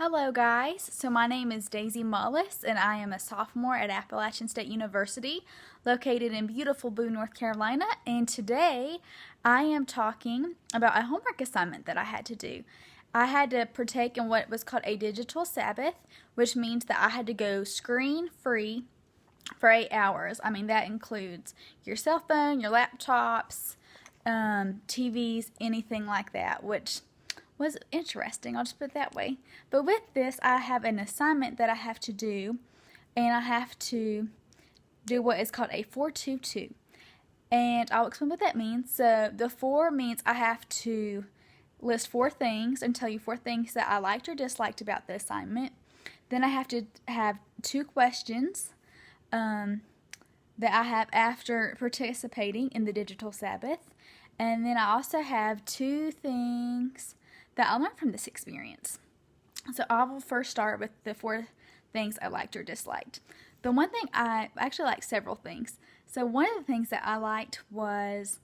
Hello guys, so my name is Daisy Mullis and I am a sophomore at Appalachian State University located in beautiful Boone, North Carolina, and today I am talking about a homework assignment that I had to do. I had to partake in what was called a digital Sabbath, which means that I had to go screen free for 8 hours. That includes your cell phone, your laptops, TVs, anything like that, which was interesting, I'll just put it that way. But with this, I have an assignment that I have to do, and I have to do what is called a 4-2-2. And I'll explain what that means. So the 4 means I have to list 4 things and tell you 4 things that I liked or disliked about the assignment. Then I have to have 2 questions that I have after participating in the digital Sabbath. And then I also have 2 things that I learned from this experience. So I will first start with the 4 things I liked or disliked. The one thing I actually liked several things. So one of the things that I liked was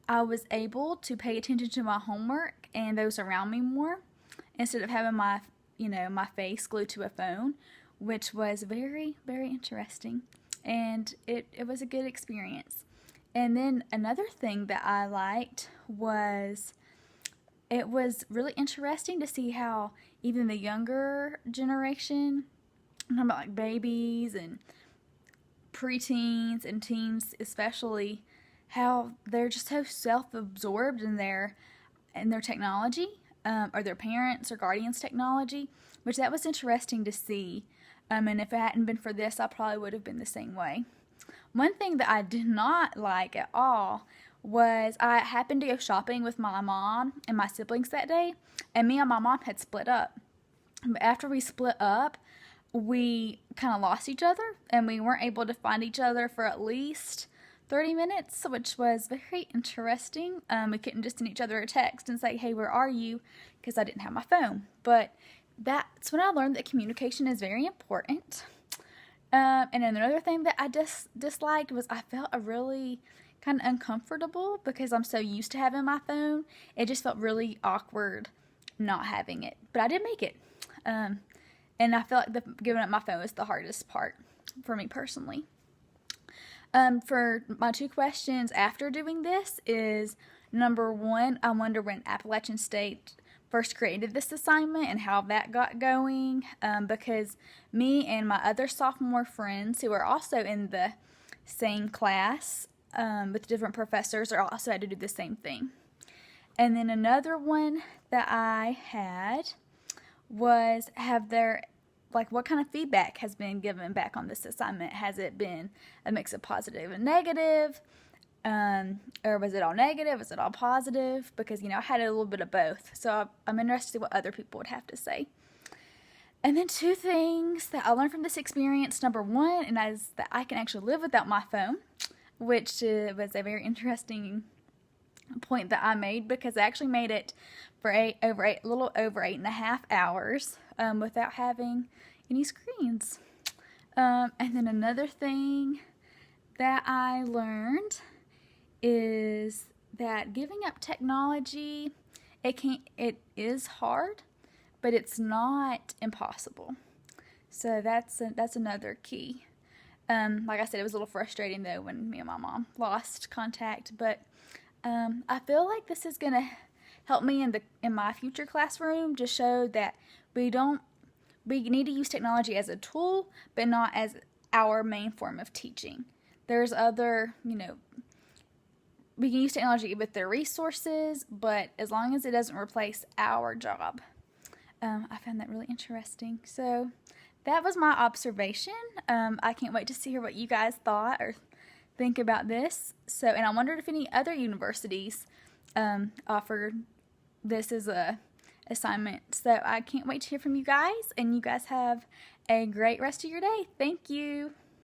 I was able to pay attention to my homework and those around me more instead of having my face glued to a phone, which was very, very interesting. And it was a good experience. And then another thing that I liked was it was really interesting to see how even the younger generation, I'm talking about like babies and preteens and teens especially, how they're just so self-absorbed in their technology, or their parents' or guardians' technology, which that was interesting to see. And if it hadn't been for this, I probably would have been the same way. One thing that I did not like at all was I happened to go shopping with my mom and my siblings that day, and me and my mom had split up. But after we split up, we kind of lost each other, and we weren't able to find each other for at least 30 minutes, which was very interesting. We couldn't just send each other a text and say, hey, where are you? Because I didn't have my phone. But that's when I learned that communication is very important. And another thing that I disliked was I felt a really kind of uncomfortable because I'm so used to having my phone. It just felt really awkward not having it. But I did make it. And I felt like giving up my phone was the hardest part for me personally. For my 2 questions after doing this is, number 1, I wonder when Appalachian State first created this assignment and how that got going, because me and my other sophomore friends who are also in the same class with different professors are also had to do the same thing. And then another one that I had was what kind of feedback has been given back on this assignment? Has it been a mix of positive and negative? Or was it all negative? Was it all positive? Because, I had a little bit of both. So I'm interested to see what other people would have to say. And then 2 things that I learned from this experience. Number 1, and that is that I can actually live without my phone, which was a very interesting point that I made, because I actually made it for a little over 8.5 hours without having any screens. And then another thing that I learned is that giving up technology, it is hard, but it's not impossible. So that's another key. Like I said, it was a little frustrating though when me and my mom lost contact, but I feel like this is gonna help me in my future classroom to show that we need to use technology as a tool, but not as our main form of teaching. There's other, we can use technology with their resources, but as long as it doesn't replace our job. I found that really interesting. So that was my observation. I can't wait to hear what you guys thought or think about this. And I wondered if any other universities offered this as a assignment. So I can't wait to hear from you guys, and you guys have a great rest of your day. Thank you.